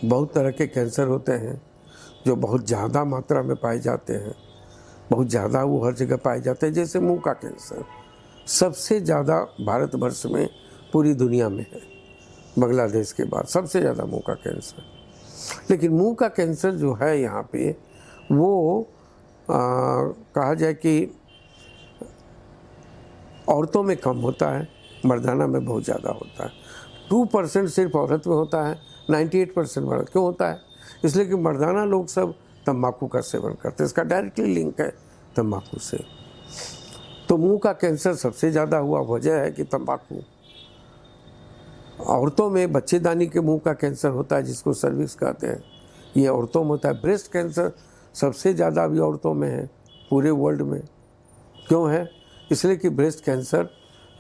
बहुत तरह के कैंसर होते हैं जो बहुत ज़्यादा मात्रा में पाए जाते हैं, बहुत ज़्यादा वो हर जगह पाए जाते हैं। जैसे मुंह का कैंसर सबसे ज़्यादा भारतवर्ष में पूरी दुनिया में है, बांग्लादेश के बाद सबसे ज़्यादा मुंह का कैंसर। लेकिन मुंह का कैंसर जो है यहाँ पे वो कहा जाए कि औरतों में कम होता है, मर्दाना में बहुत ज़्यादा होता है। 2% सिर्फ औरत में होता है, 98% मर्द। क्यों होता है? इसलिए कि मर्दाना लोग सब तंबाकू का सेवन करते हैं, इसका डायरेक्टली लिंक है तंबाकू से। तो मुंह का कैंसर सबसे ज़्यादा हुआ वजह है कि तंबाकू। औरतों में बच्चेदानी के मुंह का कैंसर होता है जिसको सर्विक्स कहते हैं, ये औरतों में होता है। ब्रेस्ट कैंसर सबसे ज़्यादा अभी औरतों में है पूरे वर्ल्ड में। क्यों है? इसलिए कि ब्रेस्ट कैंसर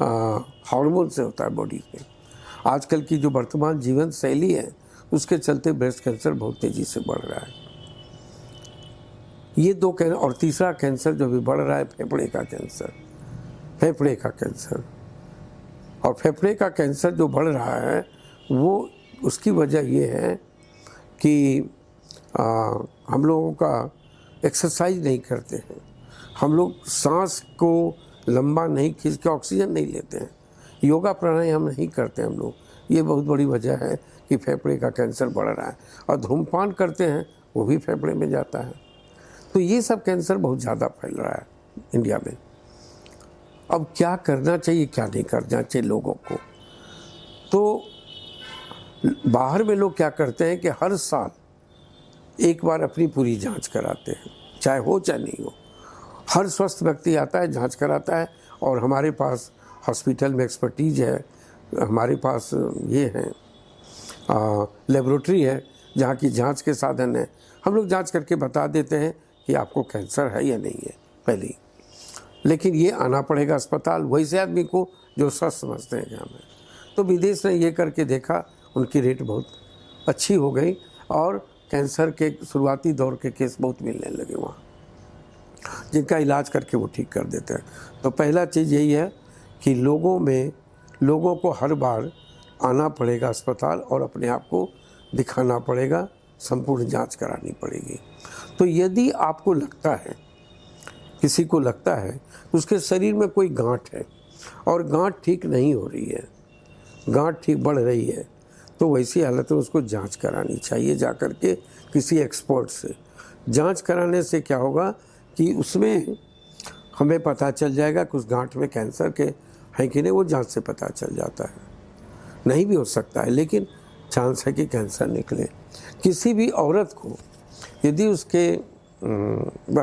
हार्मोन से होता है बॉडी में। आजकल की जो वर्तमान जीवन शैली है उसके चलते ब्रेस्ट कैंसर बहुत तेज़ी से बढ़ रहा है। ये दो कैंसर, और तीसरा कैंसर जो भी बढ़ रहा है फेफड़े का कैंसर। फेफड़े का कैंसर और फेफड़े का कैंसर जो बढ़ रहा है वो उसकी वजह ये है कि हम लोगों का एक्सरसाइज नहीं करते हैं, हम लोग सांस को लंबा नहीं खींच के ऑक्सीजन नहीं लेते हैं, योगा प्राणायाम नहीं करते हम लोग। ये बहुत बड़ी वजह है कि फेफड़े का कैंसर बढ़ रहा है। और धूम्रपान करते हैं वो भी फेफड़े में जाता है। तो ये सब कैंसर बहुत ज़्यादा फैल रहा है इंडिया में। अब क्या करना चाहिए, क्या नहीं करना चाहिए लोगों को? तो बाहर में लोग क्या करते हैं कि हर साल एक बार अपनी पूरी जांच कराते हैं, चाहे हो चाहे नहीं हो। हर स्वस्थ व्यक्ति आता है, जांच कराता है, और हमारे पास हॉस्पिटल में एक्सपर्टीज है, हमारे पास ये है लेबोरेटरी है जहाँ की जांच के साधन है। हम लोग जांच करके बता देते हैं कि आपको कैंसर है या नहीं है पहले ही। लेकिन ये आना पड़ेगा अस्पताल वैसे आदमी को जो स्वस्थ समझते हैं यहाँ में। तो विदेश ने ये करके देखा, उनकी रेट बहुत अच्छी हो गई और कैंसर के शुरुआती दौर के केस बहुत मिलने लगे वहाँ, जिनका इलाज करके वो ठीक कर देते हैं। तो पहला चीज़ यही है कि लोगों को हर बार आना पड़ेगा अस्पताल और अपने आप को दिखाना पड़ेगा, संपूर्ण जांच करानी पड़ेगी। तो यदि आपको लगता है, किसी को लगता है उसके शरीर में कोई गांठ है और गांठ ठीक नहीं हो रही है, गांठ ठीक बढ़ रही है, तो वैसी हालत में उसको जांच करानी चाहिए जाकर के किसी एक्सपर्ट से। जांच कराने से क्या होगा कि उसमें हमें पता चल जाएगा कि उस गांठ में कैंसर के है कि नहीं, वो जांच से पता चल जाता है। नहीं भी हो सकता है लेकिन चांस है कि कैंसर निकले। किसी भी औरत को यदि उसके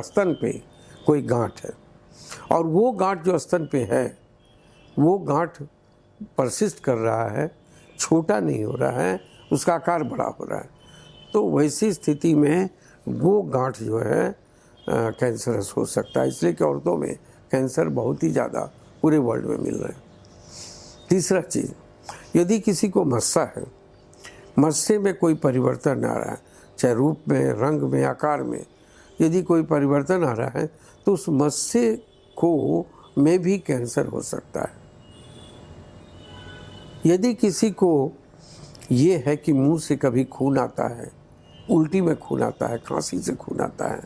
स्तन पे कोई गांठ है और वो गांठ जो स्तन पे है वो गांठ परसिस्ट कर रहा है, छोटा नहीं हो रहा है, उसका आकार बड़ा हो रहा है, तो वैसी स्थिति में वो गांठ जो है कैंसरस हो सकता है। इसलिए कि औरतों में कैंसर बहुत ही ज़्यादा पूरे वर्ल्ड में मिल रहे हैं। तीसरा चीज़, यदि किसी को मस्सा है, मस्से में कोई परिवर्तन आ रहा है, चाहे रूप में, रंग में, आकार में, यदि कोई परिवर्तन आ रहा है तो उस मस्से को में भी कैंसर हो सकता है। यदि किसी को ये है कि मुंह से कभी खून आता है, उल्टी में खून आता है, खांसी से खून आता है,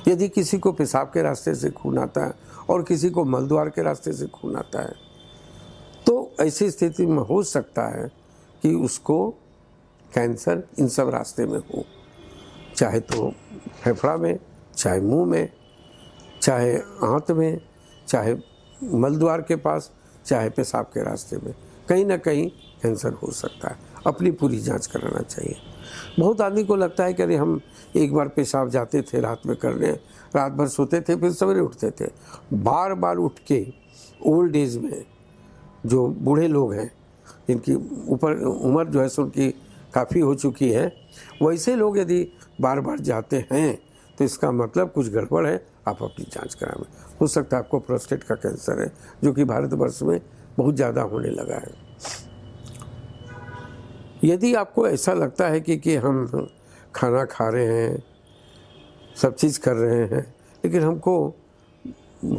यदि किसी को पेशाब के रास्ते से खून आता है और किसी को मलद्वार के रास्ते से खून आता है, तो ऐसी स्थिति में हो सकता है कि उसको कैंसर इन सब रास्ते में हो, चाहे तो फेफड़ा में, चाहे मुंह में, चाहे आंत में, चाहे मलद्वार के पास, चाहे पेशाब के रास्ते में, कहीं ना कहीं कैंसर हो सकता है। अपनी पूरी जांच कराना चाहिए। बहुत आदमी को लगता है कि अरे हम एक बार पेशाब जाते थे रात में करने, रात भर सोते थे फिर सवेरे उठते थे। बार बार उठ के ओल्ड एज में जो बूढ़े लोग हैं जिनकी ऊपर उम्र जो है सो उनकी काफ़ी हो चुकी है, वैसे लोग यदि बार बार जाते हैं तो इसका मतलब कुछ गड़बड़ है, आप अपनी जांच कराएं। हो सकता है आपको प्रोस्टेट का कैंसर है जो कि भारतवर्ष में बहुत ज़्यादा होने लगा है। यदि आपको ऐसा लगता है कि हम खाना खा रहे हैं, सब चीज़ कर रहे हैं, लेकिन हमको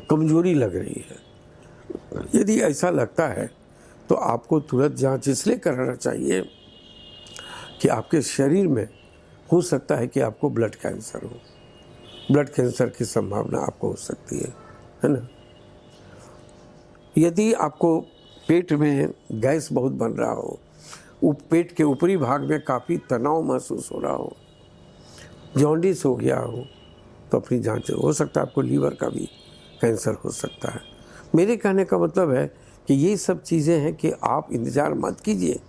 कमजोरी लग रही है, यदि ऐसा लगता है तो आपको तुरंत जांच इसलिए कराना चाहिए कि आपके शरीर में हो सकता है कि आपको ब्लड कैंसर हो। ब्लड कैंसर की संभावना आपको हो सकती है ना। यदि आपको पेट में गैस बहुत बन रहा हो, पेट के ऊपरी भाग में काफ़ी तनाव महसूस हो रहा हो, जॉन्डिस हो गया हो, तो अपनी जांच हो सकता है आपको लीवर का भी कैंसर हो सकता है। मेरे कहने का मतलब है कि ये सब चीज़ें हैं कि आप इंतज़ार मत कीजिए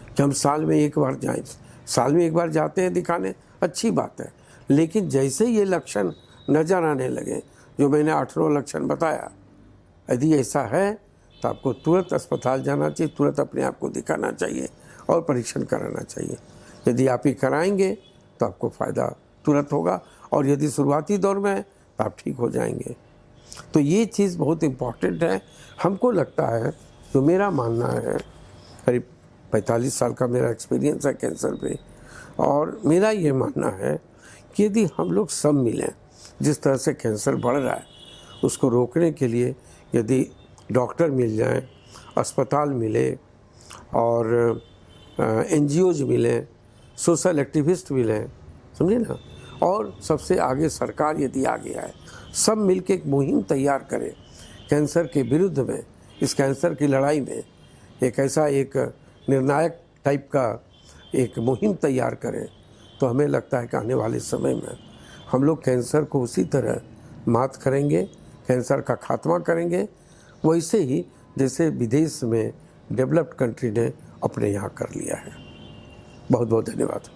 कि हम साल में एक बार जाएं। साल में एक बार जाते हैं दिखाने, अच्छी बात है, लेकिन जैसे ये लक्षण नज़र आने लगे, जो मैंने 8-9 लक्षण बताया, यदि ऐसा है तो आपको तुरंत अस्पताल जाना चाहिए, तुरंत अपने आप को दिखाना चाहिए और परीक्षण कराना चाहिए। यदि आप ये कराएंगे तो आपको फ़ायदा तुरंत होगा, और यदि शुरुआती दौर में है तो आप ठीक हो जाएंगे। तो ये चीज़ बहुत इम्पॉर्टेंट है। हमको लगता है, जो मेरा मानना है, करीब 45 साल का मेरा एक्सपीरियंस है कैंसर पे, और मेरा ये मानना है कि यदि हम लोग सब मिलें, जिस तरह से कैंसर बढ़ रहा है उसको रोकने के लिए, यदि डॉक्टर मिल जाएं, अस्पताल मिले, और NGOs मिलें, सोशल एक्टिविस्ट मिलें, समझे ना, और सबसे आगे सरकार यदि आगे आए, सब मिलके एक मुहिम तैयार करें कैंसर के विरुद्ध में, इस कैंसर की लड़ाई में एक ऐसा एक निर्णायक टाइप का एक मुहिम तैयार करें, तो हमें लगता है कि आने वाले समय में हम लोग कैंसर को उसी तरह मात करेंगे, कैंसर का खात्मा करेंगे, वैसे ही जैसे विदेश में डेवलप्ड कंट्री ने अपने यहाँ कर लिया है। बहुत बहुत धन्यवाद।